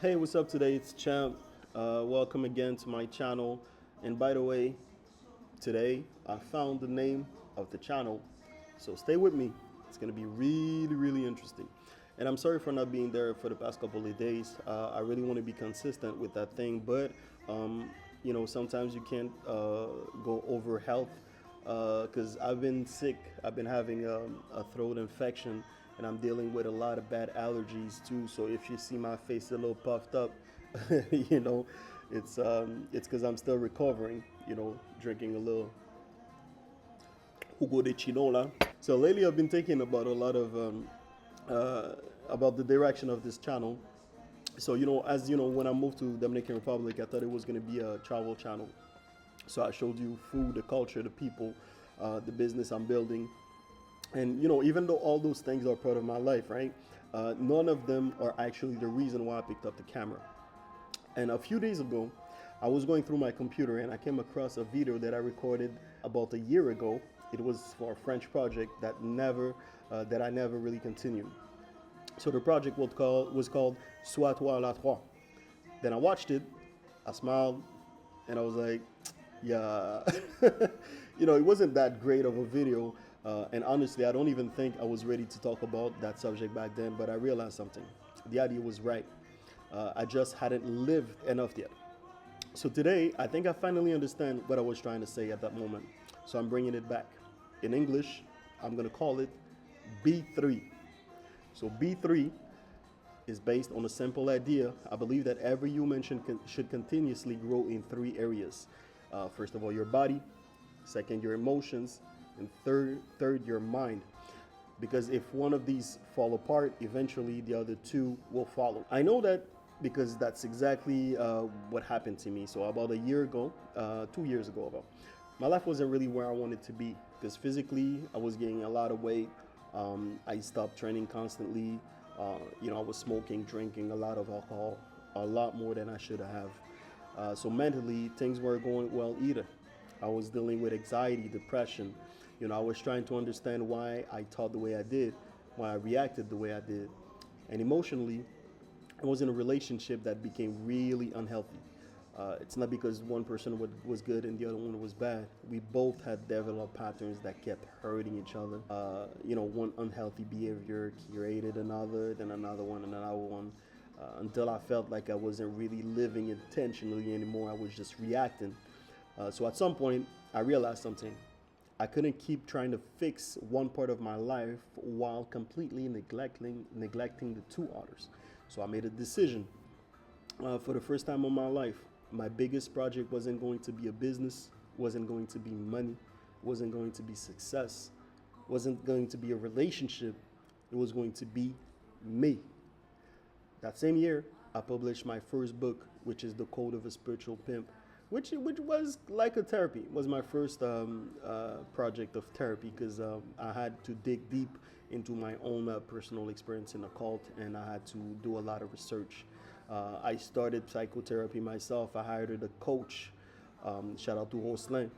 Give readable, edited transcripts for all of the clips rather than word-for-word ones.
Hey, what's up today? It's Champ. Welcome again to my channel. And by the way, today I found the name of the channel. So stay with me. It's going to be really, really interesting. And I'm sorry for not being there for the past couple of days. I really want to be consistent with that thing. But, sometimes you can't go over health because I've been sick. I've been having a throat infection and I'm dealing with a lot of bad allergies too. So if you see my face a little puffed up, you know, it's because I'm still recovering. Drinking a little jugo de chinola. So lately I've been thinking about a lot of uh, about the direction of this channel. So as you know, when I moved to Dominican Republic, I thought it was going to be a travel channel. So I showed you food, the culture, the people, the business I'm building. And even though all those things are part of my life, right? None of them are actually the reason why I picked up the camera. And a few days ago, I was going through my computer and I came across a video that I recorded about a year ago. It was for a French project that I never really continued. So the project was called Sois Toi la Trois. Then I watched it, I smiled, and I was like, yeah, it wasn't that great of a video. And honestly, I don't even think I was ready to talk about that subject back then, but I realized something. The idea was right. I just hadn't lived enough yet. So today, I think I finally understand what I was trying to say at that moment. So I'm bringing it back. In English, I'm going to call it B3. So B3 is based on a simple idea. I believe that every human should continuously grow in three areas. First of all, your body. Second, your emotions. And third, your mind. Because if one of these fall apart, eventually the other two will follow. I know that because that's exactly what happened to me. So about a year ago, 2 years ago about, my life wasn't really where I wanted to be because physically I was gaining a lot of weight. I stopped training constantly. I was smoking, drinking a lot of alcohol, a lot more than I should have. So mentally, things weren't going well either. I was dealing with anxiety, depression. I was trying to understand why I thought the way I did, why I reacted the way I did. And emotionally, I was in a relationship that became really unhealthy. It's not because one person was good and the other one was bad. We both had developed patterns that kept hurting each other. One unhealthy behavior created another, then another one, and another one, until I felt like I wasn't really living intentionally anymore. I was just reacting. So at some point, I realized something. I couldn't keep trying to fix one part of my life while completely neglecting the two others. So I made a decision. For the first time in my life, my biggest project wasn't going to be a business, wasn't going to be money, wasn't going to be success, wasn't going to be a relationship. It was going to be me. That same year, I published my first book, which is The Code of a Spiritual Pimp, which was like a therapy. It was my first project of therapy because I had to dig deep into my own personal experience in a cult, and I had to do a lot of research. I started psychotherapy myself. I hired a coach. Shout out to Roslin.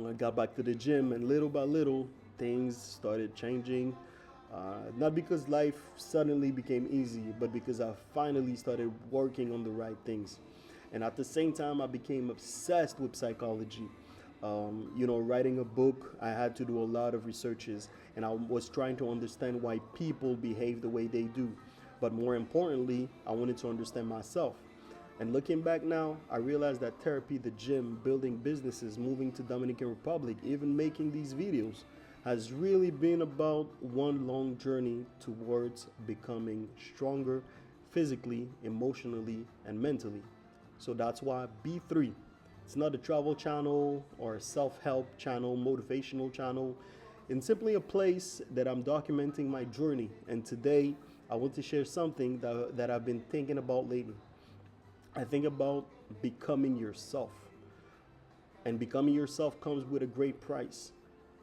I got back to the gym, and little by little, things started changing. Not because life suddenly became easy, but because I finally started working on the right things. And at the same time, I became obsessed with psychology. Writing a book, I had to do a lot of researches, and I was trying to understand why people behave the way they do. But more importantly, I wanted to understand myself. And looking back now, I realized that therapy, the gym, building businesses, moving to Dominican Republic, even making these videos, has really been about one long journey towards becoming stronger physically, emotionally, and mentally. So that's why B3. It's not a travel channel or a self-help channel, motivational channel. It's simply a place that I'm documenting my journey. And today, I want to share something that I've been thinking about lately. I think about becoming yourself. And becoming yourself comes with a great price.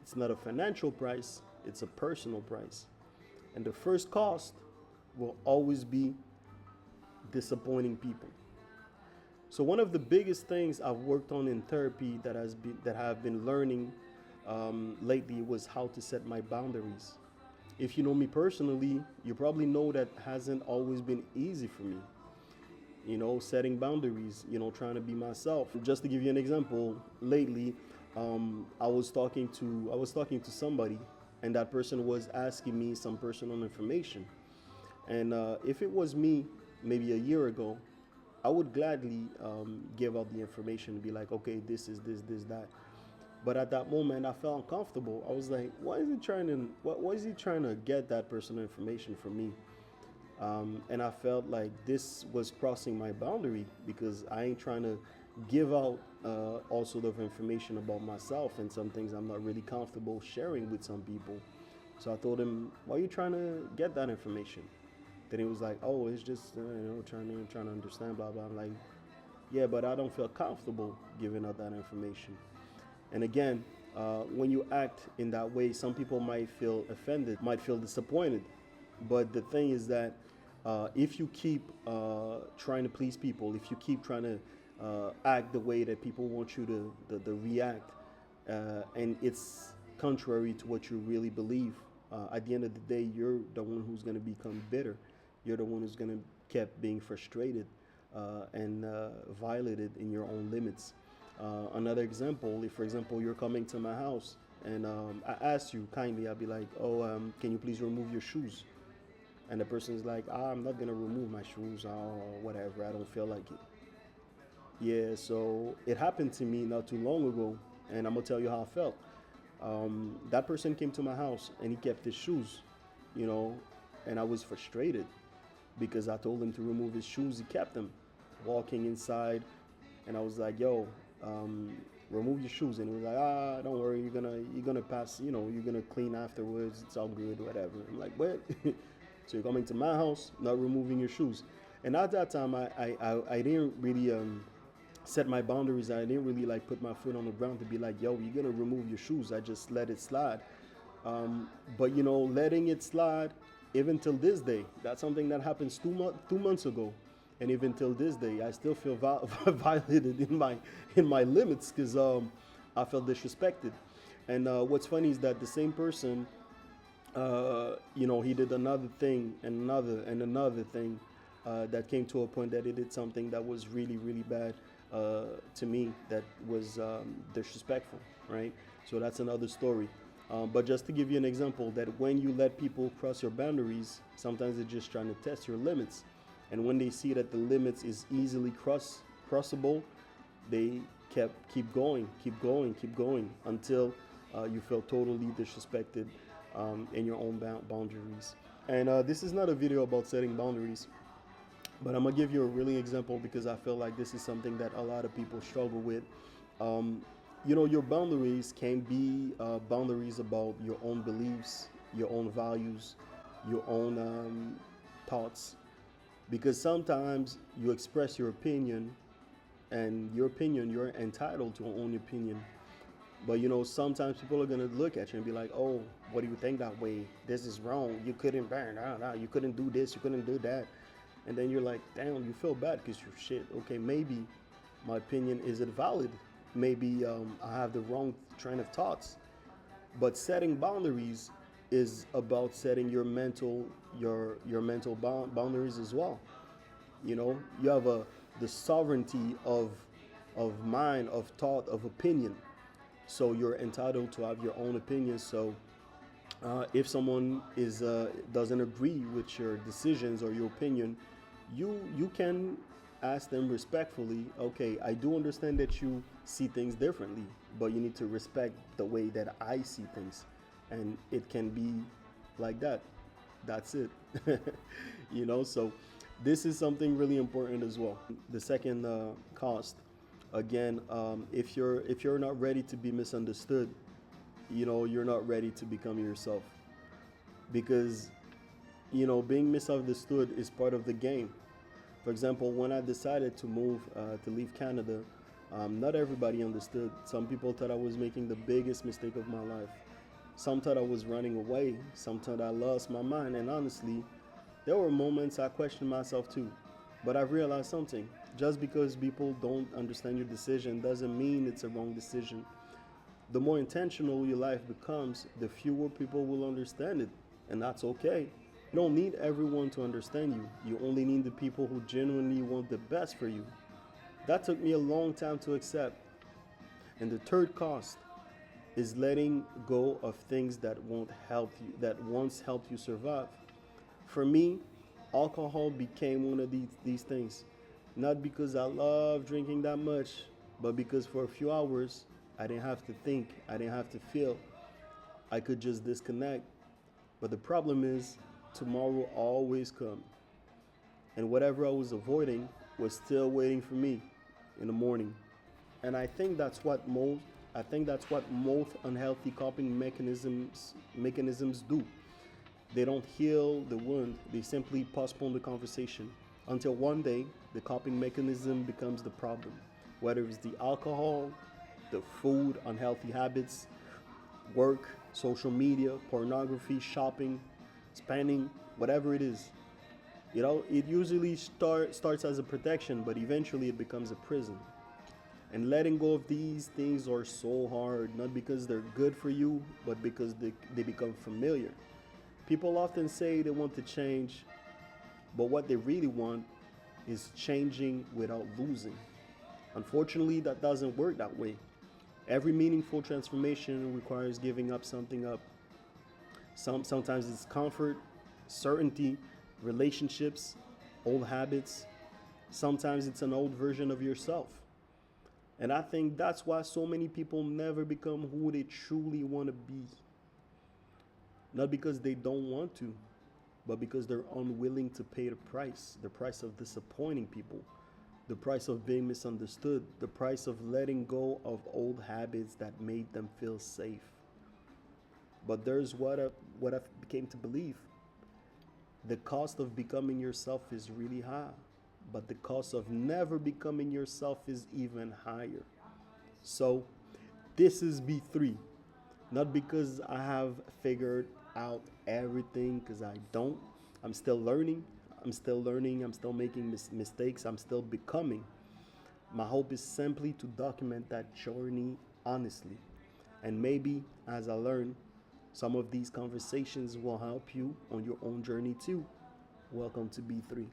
It's not a financial price, it's a personal price. And the first cost will always be disappointing people. So one of the biggest things I've worked on in therapy that I've been learning lately was how to set my boundaries. If you know me personally, you probably know that hasn't always been easy for me. setting boundaries, trying to be myself. Just to give you an example, lately, I was talking to somebody, and that person was asking me some personal information. And if it was me, maybe a year ago, I would gladly give out the information and be like, okay, this is this, that. But at that moment, I felt uncomfortable. I was like, why is he trying to get that personal information from me? And I felt like this was crossing my boundary because I ain't trying to give out all sort of information about myself and some things I'm not really comfortable sharing with some people. So I told him, "Why are you trying to get that information?" Then he was like, "Oh, it's just trying to understand, blah blah." I'm like, "Yeah, but I don't feel comfortable giving out that information." And again, when you act in that way, some people might feel offended, might feel disappointed. But the thing is that if you keep trying to please people, if you keep trying to act the way that people want you to react, and it's contrary to what you really believe, at the end of the day, you're the one who's going to become bitter. You're the one who's going to keep being frustrated and violated in your own limits. Another example, if for example you're coming to my house and I ask you kindly, I'll be like, "Oh, can you please remove your shoes?" And the person's like, "I'm not gonna remove my shoes or whatever. I don't feel like it." Yeah, so it happened to me not too long ago, and I'm gonna tell you how I felt. That person came to my house and he kept his shoes, you know, and I was frustrated because I told him to remove his shoes. He kept them. Walking inside, and I was like, "Yo, remove your shoes." And he was like, "Don't worry, you're gonna pass. You're gonna clean afterwards. It's all good, whatever." I'm like, "What?" So you're coming to my house, not removing your shoes. And at that time, I didn't really set my boundaries. I didn't really like put my foot on the ground to be like, "Yo, you're gonna remove your shoes." I just let it slide. But letting it slide, even till this day, that's something that happens 2 months ago, and even till this day, I still feel violated in my limits because I felt disrespected. And what's funny is that the same person, he did another thing and another thing that came to a point that he did something that was really, really bad to me, that was disrespectful, right? So that's another story. But just to give you an example, that when you let people cross your boundaries, sometimes they're just trying to test your limits. And when they see that the limits is easily crossable, they keep going, keep going, keep going until you feel totally disrespected in your own boundaries. And this is not a video about setting boundaries, but I'm gonna give you a really example because I feel like this is something that a lot of people struggle with. Um, your boundaries can be boundaries about your own beliefs, your own values, your own thoughts. Because sometimes you express your opinion, and your opinion, you're entitled to your own opinion. But sometimes people are gonna look at you and be like, "Oh, what do you think that way? This is wrong. You couldn't burn. You couldn't do this. You couldn't do that." And then you're like, "Damn, you feel bad because you're shit." Okay, maybe my opinion isn't valid. Maybe I have the wrong train of thoughts. But setting boundaries is about setting your mental boundaries as well. You have the sovereignty of mind, of thought, of opinion. So you're entitled to have your own opinion. So if someone doesn't agree with your decisions or your opinion, you can ask them respectfully. "Okay, I do understand that you see things differently, but you need to respect the way that I see things, and it can be like that. That's it." So this is something really important as well. The second cost, again, if you're not ready to be misunderstood, you're not ready to become yourself, because being misunderstood is part of the game. For example, when I decided to move to leave Canada, not everybody understood. Some people thought I was making the biggest mistake of my life. Some thought I was running away. Some thought I lost my mind. And honestly, there were moments I questioned myself too. But I realized something. Just because people don't understand your decision doesn't mean it's a wrong decision. The more intentional your life becomes, the fewer people will understand it. And that's okay. You don't need everyone to understand you. You only need the people who genuinely want the best for you. That took me a long time to accept. And the third cost is letting go of things that won't help you, that once helped you survive. For me, alcohol became one of these things. Not because I love drinking that much, but because for a few hours, I didn't have to think, I didn't have to feel. I could just disconnect. But the problem is, tomorrow always comes. And whatever I was avoiding was still waiting for me in the morning. And I think that's what most unhealthy coping mechanisms do. They don't heal the wound, they simply postpone the conversation until one day the coping mechanism becomes the problem. Whether it's the alcohol, the food, unhealthy habits, work, social media, pornography, shopping, spending, whatever it is. It usually starts as a protection, but eventually it becomes a prison. And letting go of these things are so hard, not because they're good for you, but because they become familiar. People often say they want to change, but what they really want is changing without losing. Unfortunately, that doesn't work that way. Every meaningful transformation requires giving up something up. Sometimes it's comfort, certainty, relationships, old habits. Sometimes it's an old version of yourself. And I think that's why so many people never become who they truly want to be. Not because they don't want to, but because they're unwilling to pay the price of disappointing people, the price of being misunderstood, the price of letting go of old habits that made them feel safe. But there's what I became to believe. The cost of becoming yourself is really high, but the cost of never becoming yourself is even higher. So, this is B3. Not because I have figured out everything, because I don't. I'm still learning. I'm still making mistakes. I'm still becoming. My hope is simply to document that journey honestly. And maybe as I learn, some of these conversations will help you on your own journey too. Welcome to B3.